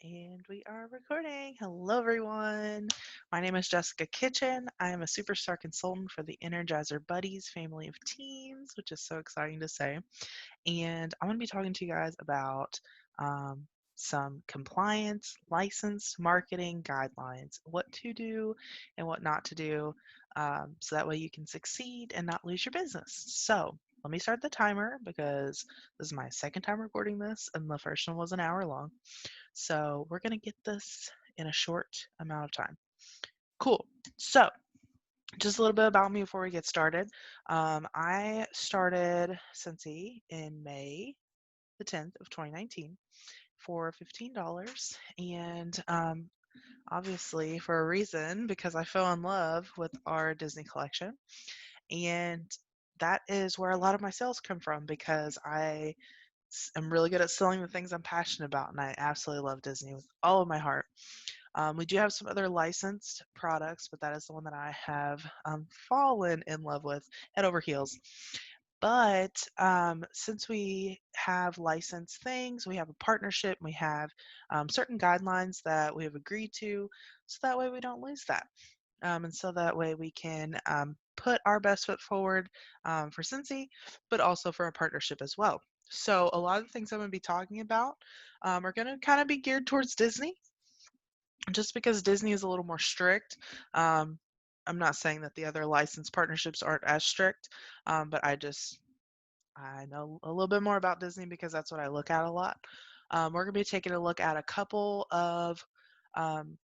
And we are recording. Hello, everyone. My name is Jessica Kitchen. I am a superstar consultant for the Energizer Buddies family of teams, which is so exciting to say. And I'm going to be talking to you guys about um, some compliance, licensed marketing guidelines, what to do and what not to do, so that way you can succeed and not lose your business. So let me start the timer because this is my second time recording this, and the first one was an hour long. So we're going to get this in a short amount of time. Cool. So just a little bit about me before we get started. I started Scentsy in May the 10th of 2019 for $15. And obviously for a reason, because I fell in love with our Disney collection. And that is where a lot of my sales come from because I'm really good at selling the things I'm passionate about, and I absolutely love Disney with all of my heart. We do have some other licensed products, but that is the one that I have fallen in love with head over heels. But since we have licensed things, we have a partnership, we have certain guidelines that we have agreed to, so that way we don't lose that. And so that way we can put our best foot forward for Scentsy, but also for a partnership as well. So a lot of the things I'm going to be talking about are going to kind of be geared towards Disney, just because Disney is a little more strict. Um, I'm not saying that the other licensed partnerships aren't as strict, but I know a little bit more about Disney because that's what I look at a lot. We're going to be taking a look at a couple of um,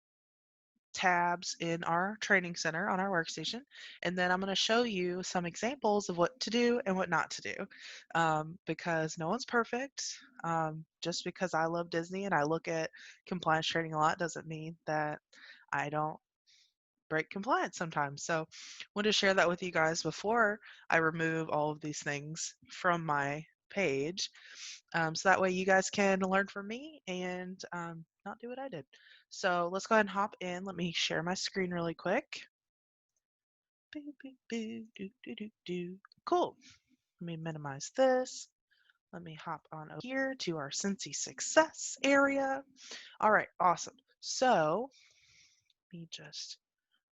tabs in our training center on our workstation, and then I'm going to show you some examples of what to do and what not to do, because no one's perfect. Just because I love Disney and I look at compliance training a lot doesn't mean that I don't break compliance sometimes. So I want to share that with you guys before I remove all of these things from my page, so that way you guys can learn from me and not do what I did. So let's go ahead and hop in. Let me share my screen really quick. Boo, boo, boo, doo, doo, doo, doo. Cool. Let me minimize this. Let me hop on over here to our Scentsy Success area. All right, awesome. So let me just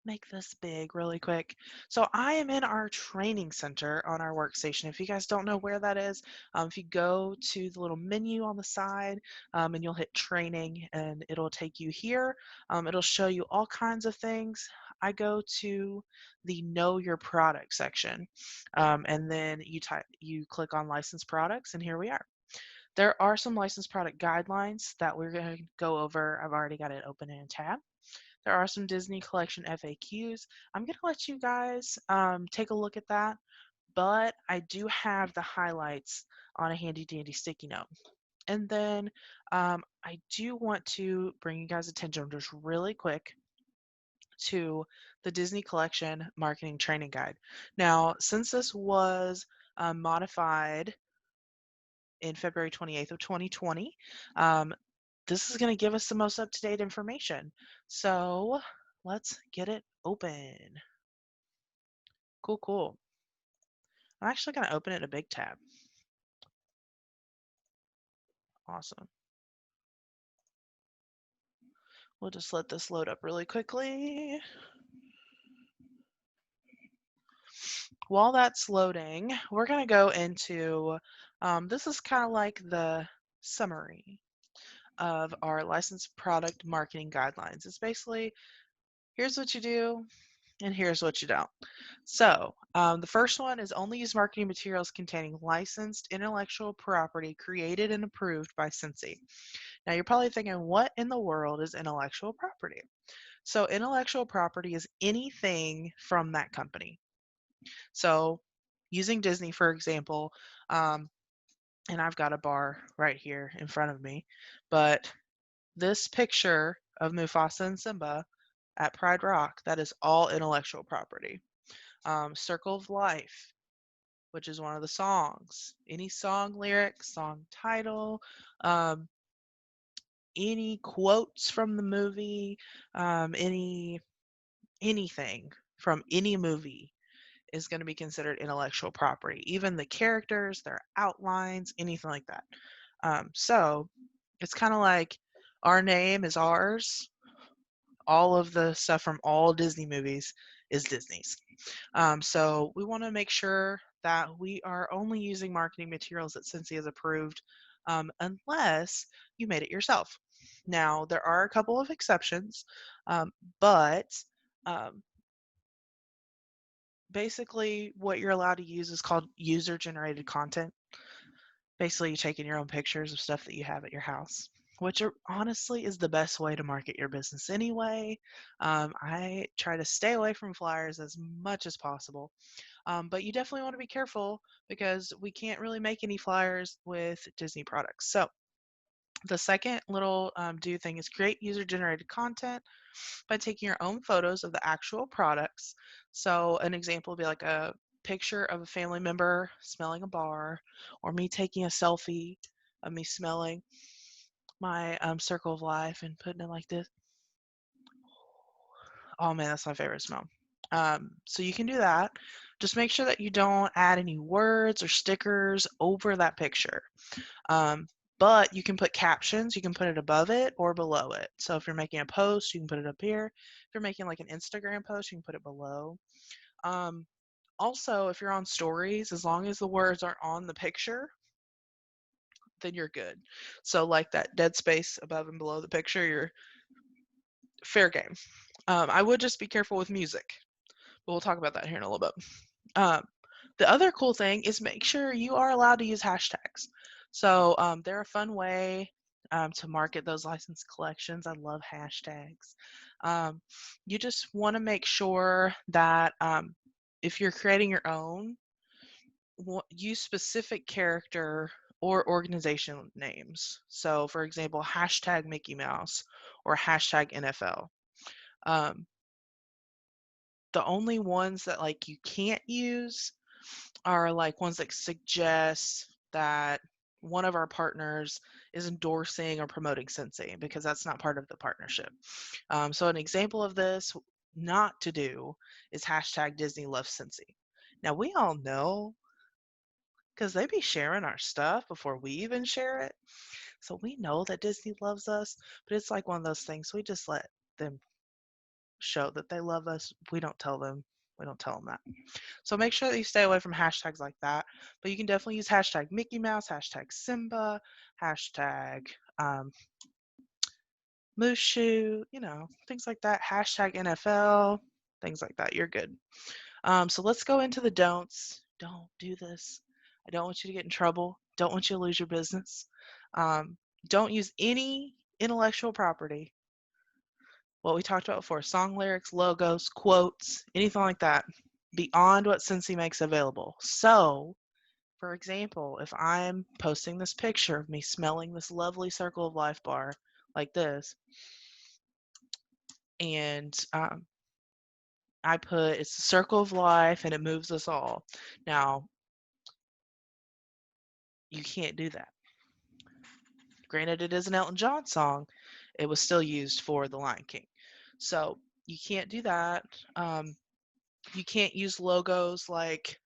make this big really quick. So I am in our training center on our workstation. If you guys don't know where that is, if you go to the little menu on the side, and you'll hit training and it'll take you here. It'll show you all kinds of things. I go to the know your product section, and then you click on licensed products, and here we are. There are some licensed product guidelines that we're going to go over. I've already got it open in a tab. There are some Disney Collection FAQs. I'm going to let you guys take a look at that, but I do have the highlights on a handy dandy sticky note. And then I do want to bring you guys' attention just really quick to the Disney Collection Marketing Training Guide. Now, since this was modified in February 28th of 2020, um, this is going to give us the most up-to-date information. So let's get it open. Cool, cool. I'm actually going to open it in a big tab. Awesome. We'll just let this load up really quickly. While that's loading, we're going to go into, this is kind of like the summary of our licensed product marketing guidelines. It's basically, here's what you do, and here's what you don't. So the first one is only use marketing materials containing licensed intellectual property created and approved by Scentsy. Now you're probably thinking, what in the world is intellectual property? So intellectual property is anything from that company. So using Disney, for example, and I've got a bar right here in front of me, but this picture of Mufasa and Simba at Pride Rock, that is all intellectual property. Circle of Life, which is one of the songs. Any song lyric, song title, any quotes from the movie, anything from any movie is going to be considered intellectual property. Even the characters, their outlines, anything like that. So it's kind of like Our name is ours. All of the stuff from all Disney movies is Disney's. So we want to make sure that we are only using marketing materials that Scentsy has approved, unless you made it yourself. Now, there are a couple of exceptions, but um, basically what you're allowed to use is called user-generated content. Basically, you're taking your own pictures of stuff that you have at your house, which honestly is the best way to market your business anyway. I try to stay away from flyers as much as possible, but you definitely want to be careful because we can't really make any flyers with Disney products. So the second little do thing is create user-generated content by taking your own photos of the actual products. So an example would be like a picture of a family member smelling a bar, or me taking a selfie of me smelling my Circle of Life and putting it like this. Oh man, that's my favorite smell. So you can do that. Just make sure that you don't add any words or stickers over that picture. Um, but you can put captions, you can put it above it or below it. So if you're making a post, you can put it up here. If you're making like an Instagram post, you can put it below. Um, Also, if you're on stories, as long as the words aren't on the picture, then you're good. So like that dead space above and below the picture, you're fair game. I would just be careful with music, but we'll talk about that here in a little bit. Um, the other cool thing is make sure you are allowed to use hashtags. So they're a fun way to market those licensed collections. I love hashtags. You just want to make sure that if you're creating your own, use specific character or organization names. So, for example, hashtag Mickey Mouse or hashtag NFL. Um, the only ones that like you can't use are like ones that suggest that one of our partners is endorsing or promoting Scentsy, because that's not part of the partnership. So an example of this not to do is hashtag Disney loves Scentsy. Now we all know because they be sharing our stuff before we even share it. So we know that Disney loves us, but it's like one of those things we just let them show that they love us. We don't tell them. We don't tell them that. So make sure that you stay away from hashtags like that. But you can definitely use hashtag Mickey Mouse, hashtag Simba, hashtag Mushu, things like that. Hashtag NFL, things like that. You're good. So let's go into the don'ts. Don't do this. I don't want you to get in trouble. Don't want you to lose your business. Um, don't use any intellectual property. What we talked about before, song lyrics, logos, quotes, anything like that, beyond what Scentsy makes available. So, for example, if I'm posting this picture of me smelling this lovely Circle of Life bar like this, and I put it's the Circle of Life and it moves us all. Now, you can't do that. Granted, it is an Elton John song, it was still used for The Lion King. So you can't do that. You can't use logos like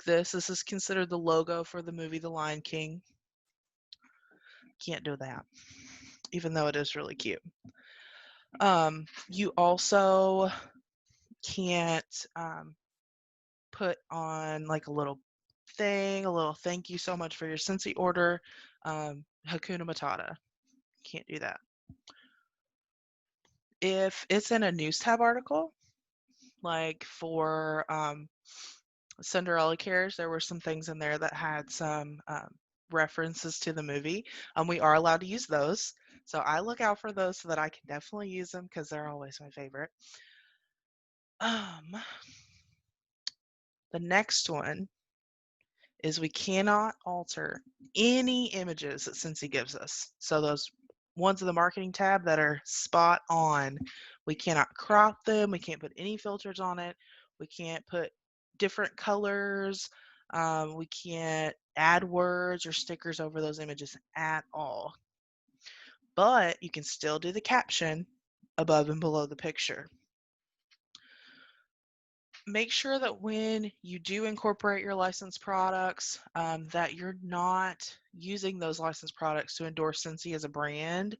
this. This is considered the logo for the movie The Lion King. Can't do that, even though it is really cute. You also can't put on like a little thing, a little thank you so much for your Scentsy order, Hakuna Matata. Can't do that. If it's in a news tab article, like for Cinderella Cares, there were some things in there that had some references to the movie. We are allowed to use those. So I look out for those so that I can definitely use them because they're always my favorite. The next one is we cannot alter any images that Scentsy gives us. So those ones in the marketing tab that are spot on, we cannot crop them. We can't put any filters on it. We can't put different colors. We can't add words or stickers over those images at all. But you can still do the caption above and below the picture. make sure that when you do incorporate your licensed products, that you're not using those licensed products to endorse Scentsy as a brand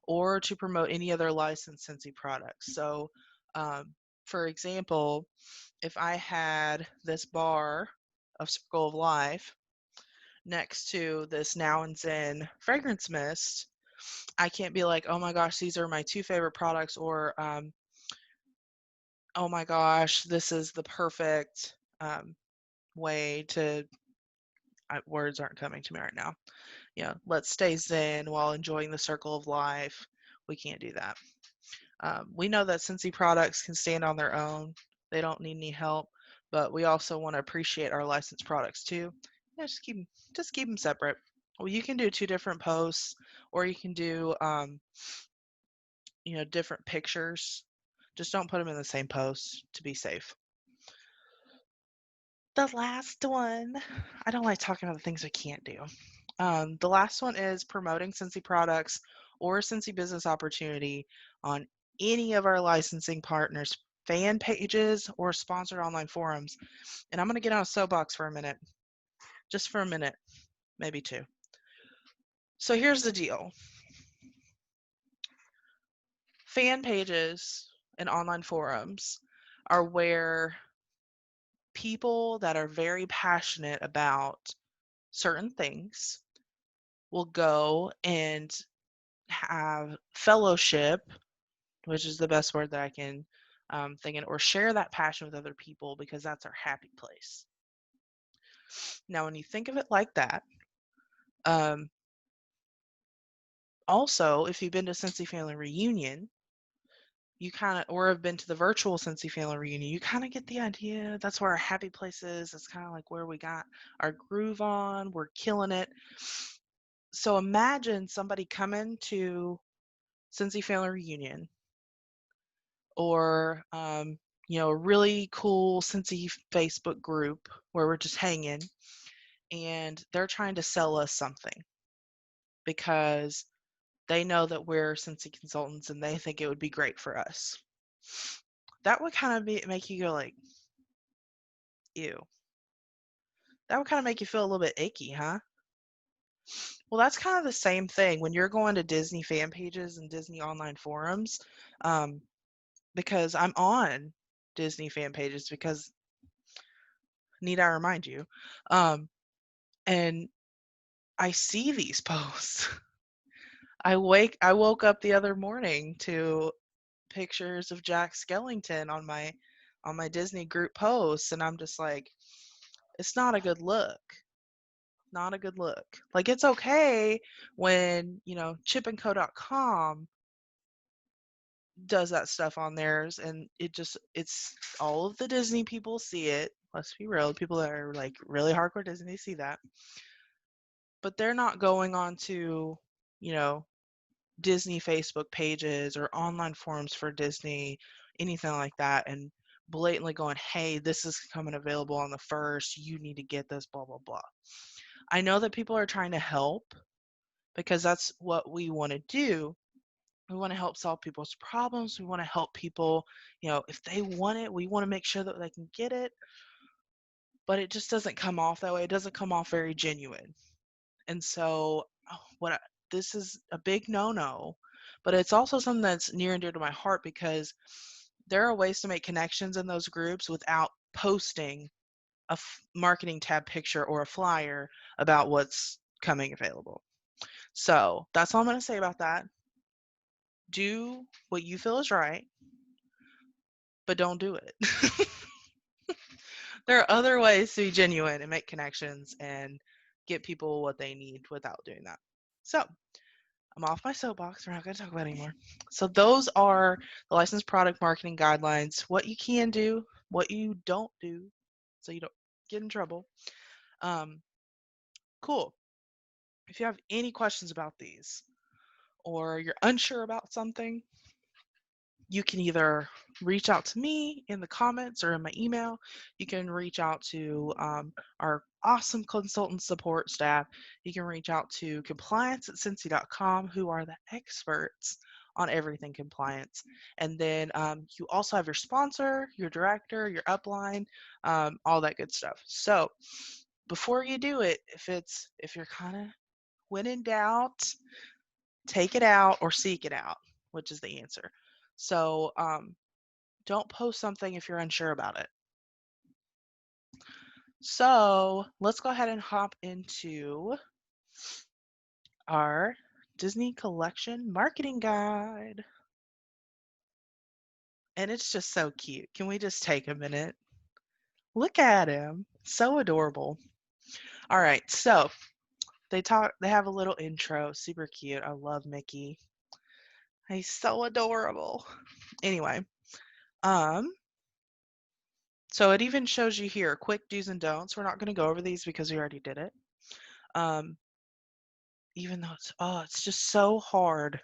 or to promote any other licensed Scentsy products. So, um, for example, if I had this bar of Circle of Life next to this Now and Zen fragrance mist, I can't be like, oh my gosh, these are my two favorite products, or oh my gosh, this is the perfect way to, words aren't coming to me right now. Let's stay zen while enjoying the circle of life. We can't do that. We know that Scentsy products can stand on their own. They don't need any help, but we also want to appreciate our licensed products too. Yeah, just keep them separate. Well, you can do two different posts, or you can do different pictures. Just don't put them in the same post to be safe. The last one, I don't like talking about the things we can't do. The last one is promoting Scentsy products or Scentsy business opportunity on any of our licensing partners' fan pages or sponsored online forums. And I'm going to get on a soapbox for a minute, just for a minute, maybe two. So here's the deal. Fan pages and online forums are where people that are very passionate about certain things will go and have fellowship, which is the best word that I can think of, or share that passion with other people, because that's our happy place. Now, when you think of it like that, um, also, if you've been to Scentsy Family Reunion, you kind of, or have been to the virtual Scentsy Family Reunion, you kind of get the idea. That's where our happy place is. It's kind of like where we got our groove on. We're killing it. So imagine somebody coming to Scentsy Family Reunion, or a really cool Scentsy Facebook group where we're just hanging, and they're trying to sell us something because they know that we're Scentsy consultants and they think it would be great for us. That would kind of make you go like, ew. That would kind of make you feel a little bit icky, huh? Well, that's kind of the same thing when you're going to Disney fan pages and Disney online forums, because I'm on Disney fan pages because, need I remind you, and I see these posts. I woke up the other morning to pictures of Jack Skellington on my Disney group posts, and I'm just like, it's not a good look. Not a good look. Like, it's okay when, chipandco.com does that stuff on theirs, and it's all of the Disney people see it. Let's be real, people that are like really hardcore Disney see that. But they're not going on to, you know, Disney Facebook pages or online forums for Disney, anything like that, and blatantly going, hey, this is coming available on the 1st. You need to get this, blah, blah, blah. I know that people are trying to help because that's what we want to do. We want to help solve people's problems. We want to help people, if they want it, we want to make sure that they can get it. But it just doesn't come off that way. It doesn't come off very genuine. And so this is a big no-no, but it's also something that's near and dear to my heart because there are ways to make connections in those groups without posting a marketing tab picture or a flyer about what's coming available. So that's all I'm going to say about that. Do what you feel is right, but don't do it. There are other ways to be genuine and make connections and get people what they need without doing that. So I'm off my soapbox. We're not going to talk about it anymore. So those are the licensed product marketing guidelines, what you can do, what you don't do, so you don't get in trouble. Cool. If you have any questions about these or you're unsure about something, you can either reach out to me in the comments or in my email. You can reach out to our awesome consultant support staff. You can reach out to compliance@scentsy.com, who are the experts on everything compliance. And then you also have your sponsor, your director, your upline, all that good stuff. So before you do it, if you're kind of when in doubt, take it out or seek it out, which is the answer. So don't post something if you're unsure about it. So let's go ahead and hop into our Disney Collection Marketing Guide. And it's just so cute. Can we just take a minute? Look at him. So adorable. All right, so they have a little intro, super cute. I love Mickey. He's so adorable. Anyway, um so it even shows you here quick do's and don'ts. We're not going to go over these because we already did it. Even though it's just so hard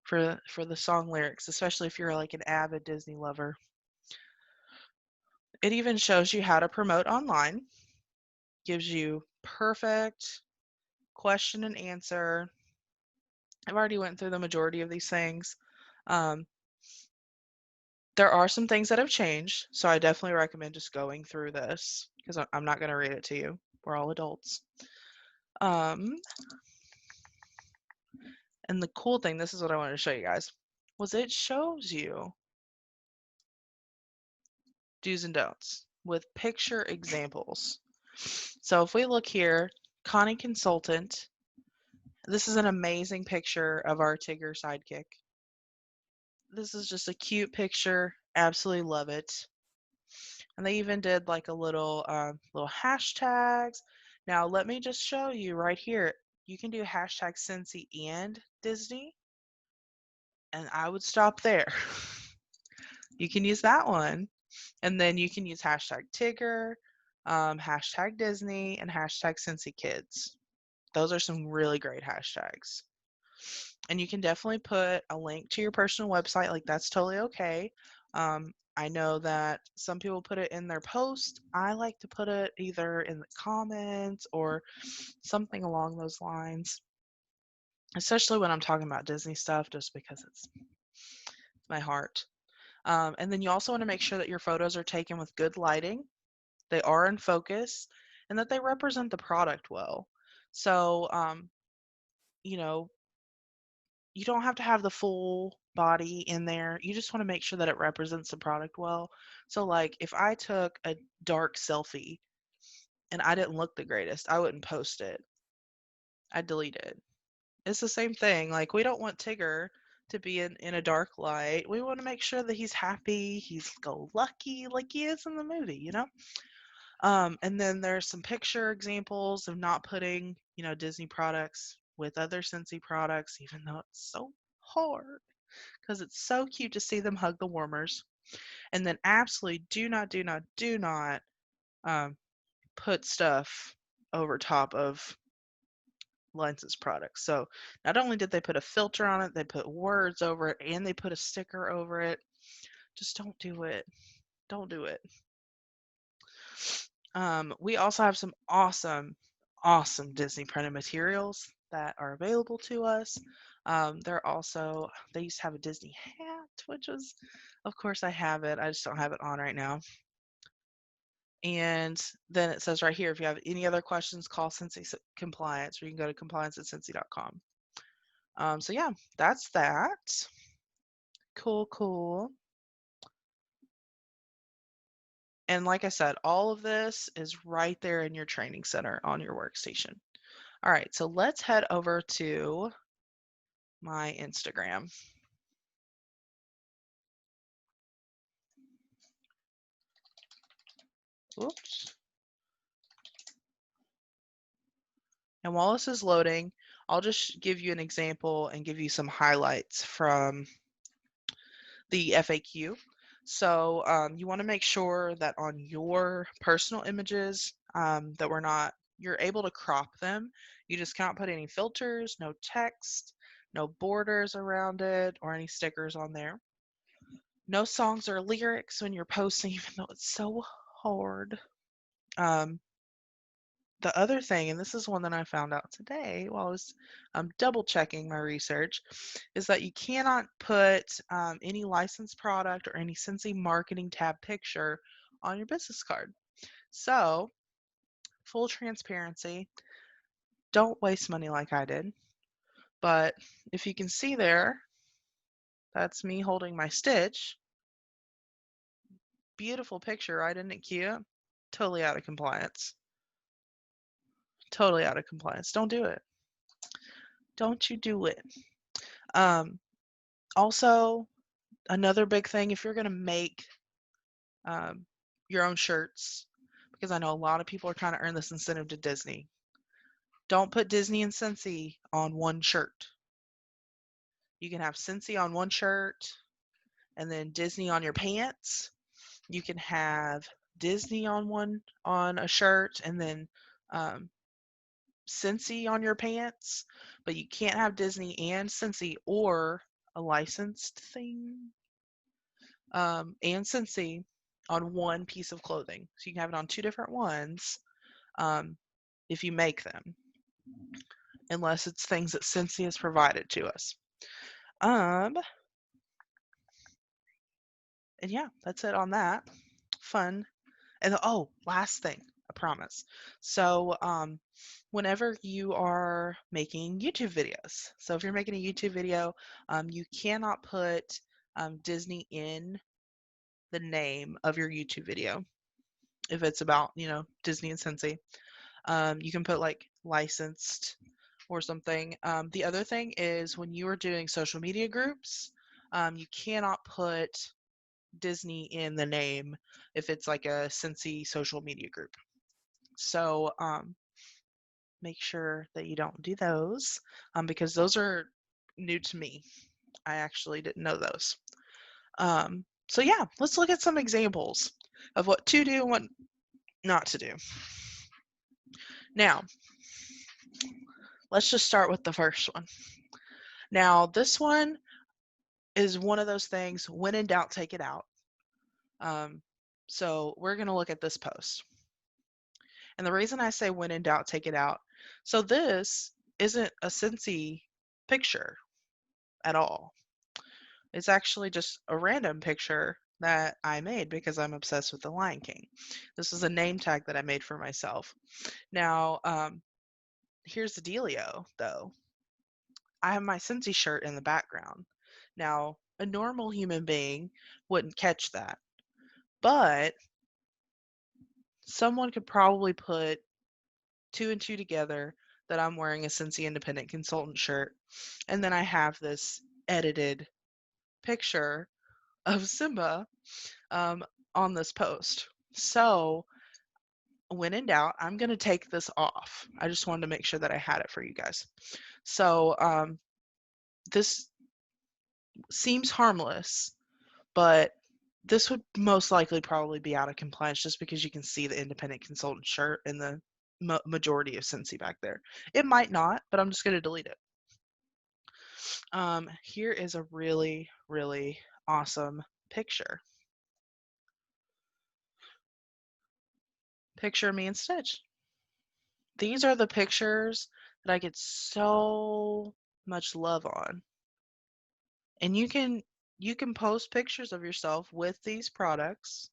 for the song lyrics, especially if you're like an avid Disney lover. It even shows you how to promote online. Gives you perfect question and answer. I've already went through the majority of these things. There are some things that have changed, so I definitely recommend just going through this because I'm not going to read it to you. We're all adults. And the cool thing, this is what I wanted to show you guys, was it shows you do's and don'ts with picture examples. So if we look here, Connie Consultant, this is an amazing picture of our Tigger sidekick. This is just a cute picture. Absolutely love it. And they even did like a little hashtags. Now let me just show you right here. You can do hashtag Scentsy and Disney, and I would stop there. You can use that one, and then you can use hashtag Tigger, hashtag Disney, and hashtag Scentsy Kids. Those are some really great hashtags. And you can definitely put a link to your personal website. Like, that's totally okay. I know that some people put it in their post. I like to put it either in the comments or something along those lines, especially when I'm talking about Disney stuff, just because it's my heart. And then you also want to make sure that your photos are taken with good lighting, they are in focus, and that they represent the product well. So, you know, you don't have to have the full body in there. You just want to make sure that it represents the product well. So like if I took a dark selfie and I didn't look the greatest, I wouldn't post it. I'd delete it. It's the same thing. Like we don't want Tigger to be in a dark light. We want to make sure that he's happy, he's go lucky like he is in the movie, you know? And then there's some picture examples of not putting, Disney products with other Scentsy products, even though it's so hard because it's so cute to see them hug the warmers. And then absolutely do not um, put stuff over top of Lenses products. So not only did they put a filter on it, they put words over it, and they put a sticker over it. Just don't do it. Don't do it. We also have some awesome Disney printed materials that are available to us. They used to have a Disney hat, which was, of course, I have it. I just don't have it on right now. And then it says right here, if you have any other questions, call Scentsy Compliance, or you can go to compliance@scentsy.com. So yeah, that's that. Cool. And like I said, all of this is right there in your training center on your workstation. All right, so let's head over to my Instagram. Oops. And while this is loading, I'll just give you an example and give you some highlights from the FAQ. So you want to make sure that on your personal images that you're able to crop them. You just cannot put any filters, no text, no borders around it, or any stickers on there. No songs or lyrics when you're posting, even though it's so hard. The the other thing, and this is one that I found out today while I was double checking my research, is that you cannot put any licensed product or any Scentsy marketing tab picture on your business card. So, full transparency, don't waste money like I did. But if you can see there, that's me holding my stitch. Beautiful picture, right? Isn't it cute? Totally out of compliance. Totally out of compliance. Don't do it. Don't you do it. Um, Also, another big thing, if you're going to make um, your own shirts, because I know a lot of people are trying to earn this incentive to Disney, don't put Disney and Scentsy on one shirt. You can have Scentsy on one shirt and then Disney on your pants. You can have Disney on a shirt and then um, Scentsy on your pants, but you can't have Disney and Scentsy or a licensed thing and Scentsy on one piece of clothing. So you can have it on two different ones um, if you make them, unless it's things that Scentsy has provided to us. And yeah, that's it on that. Fun. And oh, last thing, I promise. So whenever you are making YouTube videos, so if you're making a YouTube video, you cannot put Disney in the name of your YouTube video if it's about, Disney and Scentsy. You can put like licensed or something. The other thing is when you are doing social media groups, you cannot put Disney in the name if it's like a Scentsy social media group. So make sure that you don't do those because those are new to me. I actually didn't know those. So yeah, let's look at some examples of what to do and what not to do. Now, let's just start with the first one. Now, this one is one of those things, when in doubt, take it out. So we're going to look at this post. And the reason I say when in doubt, take it out, so this isn't a Scentsy picture at all. It's actually just a random picture that I made because I'm obsessed with the Lion King. This is a name tag that I made for myself. Now, here's the dealio, though. I have my Scentsy shirt in the background. Now, a normal human being wouldn't catch that, but someone could probably put two and two together that I'm wearing a Scentsy Independent Consultant shirt, and then I have this edited picture of Simba um, on this post. So, when in doubt, I'm going to take this off. I just wanted to make sure that I had it for you guys. So, this seems harmless, but this would most likely probably be out of compliance just because you can see the independent consultant shirt in the majority of Scentsy back there. It might not, but I'm just going to delete it. Here is a really, really awesome picture. Picture of me and Stitch. These are the pictures that I get so much love on. And you can post pictures of yourself with these products.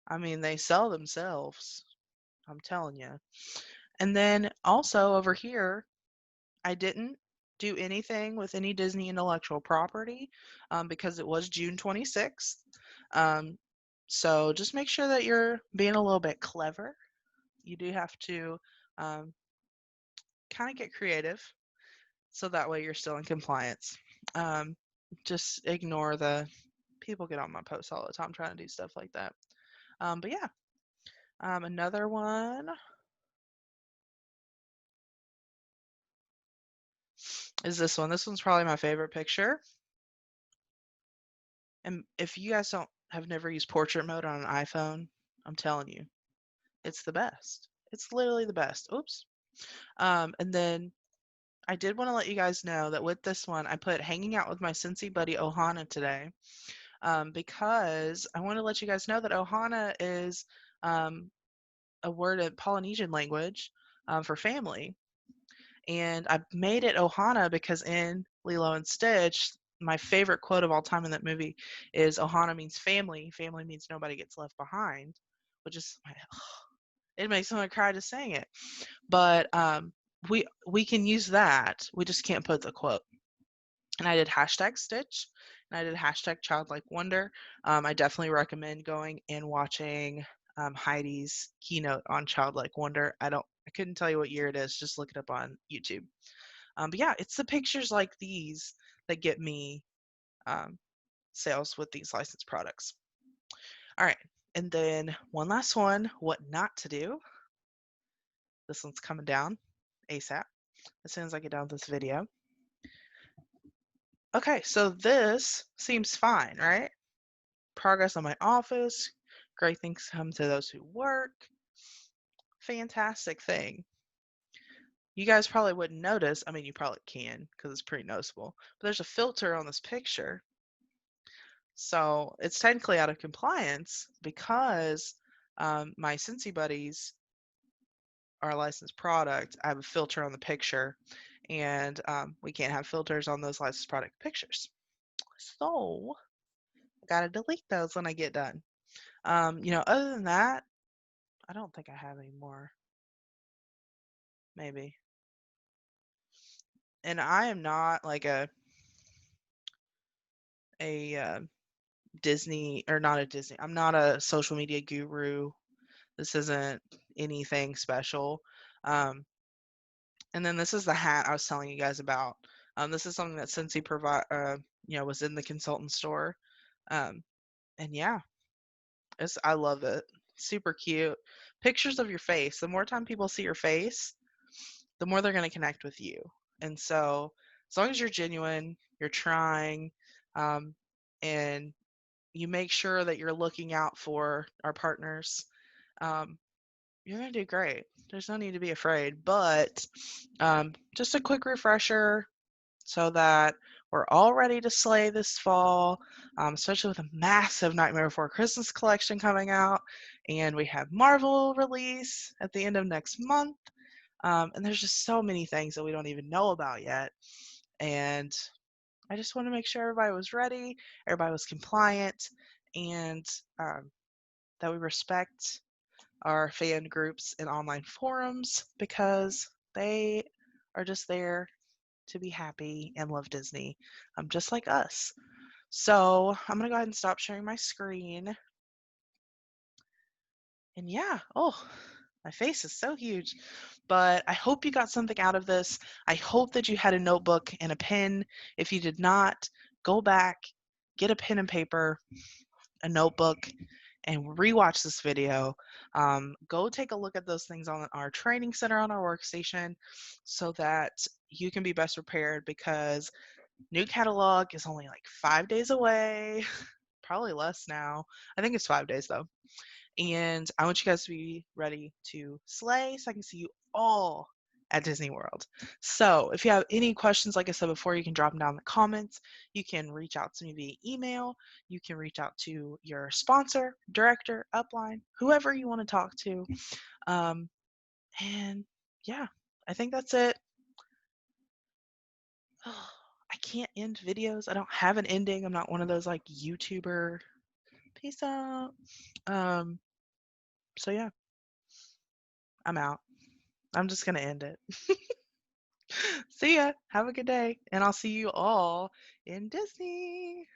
I mean, they sell themselves. I'm telling you. And then also over here, I didn't do anything with any Disney intellectual property because it was June 26th. So just make sure that you're being a little bit clever. You do have to kind of get creative so that way you're still in compliance. Just ignore the people get on my posts all the time trying to do stuff like that. But yeah, another one is this one. This one's probably my favorite picture. And if you guys have never used portrait mode on an iPhone, I'm telling you, it's the best. It's literally the best. Oops. And then I did want to let you guys know that with this one, I put hanging out with my Scentsy buddy Ohana today because I want to let you guys know that Ohana is a word in Polynesian language for family. And I made it Ohana because in Lilo and Stitch, my favorite quote of all time in that movie is Ohana means family. Family means nobody gets left behind, which is it makes me want to cry just saying it. But we can use that. We just can't put the quote. And I did hashtag Stitch, and I did hashtag Childlike Wonder. I definitely recommend going and watching Heidi's keynote on Childlike Wonder. I couldn't tell you what year it is. Just look it up on YouTube. But yeah, it's the pictures like these that get me um, sales with these licensed products. All right, and then one last one: what not to do. This one's coming down ASAP as soon as I get done with this video. Okay, so this seems fine, right? Progress on my office, great things come to those who work. Fantastic thing. You guys probably wouldn't notice. I mean, you probably can because it's pretty noticeable. But there's a filter on this picture. So it's technically out of compliance because my Scentsy buddies are a licensed product. I have a filter on the picture, and we can't have filters on those licensed product pictures. So I got to delete those when I get done. Other than that, I don't think I have any more. Maybe. And I am not like a Disney or not a Disney. I'm not a social media guru. This isn't anything special. Um, and then this is the hat I was telling you guys about. This is something that Scentsy was in the consultant store. Um, and yeah, I love it. Super cute. Pictures of your face. The more time people see your face, the more they're going to connect with you. And so, as long as you're genuine, you're trying, um, and you make sure that you're looking out for our partners, um, you're going to do great. There's no need to be afraid. But just a quick refresher so that we're all ready to slay this fall, especially with a massive Nightmare Before Christmas collection coming out. And we have Marvel release at the end of next month. And there's just so many things that we don't even know about yet. And I just want to make sure everybody was ready, everybody was compliant, and that we respect our fan groups and online forums because they are just there to be happy and love Disney, just like us. So I'm going to go ahead and stop sharing my screen. And yeah, my face is so huge. But I hope you got something out of this. I hope that you had a notebook and a pen. If you did not, go back, get a pen and paper, a notebook, and rewatch this video. Go take a look at those things on our training center on our workstation so that you can be best prepared because new catalog is only like 5 days away, probably less now. I think it's 5 days though. And I want you guys to be ready to slay so I can see you all at Disney World. So if you have any questions, like I said before, you can drop them down in the comments. You can reach out to me via email. You can reach out to your sponsor, director, upline, whoever you want to talk to. And yeah, I think that's it. I can't end videos. I don't have an ending. I'm not one of those like YouTuber. Peace out. So yeah, I'm out. I'm just gonna end it. See ya. Have a good day. And I'll see you all in Disney.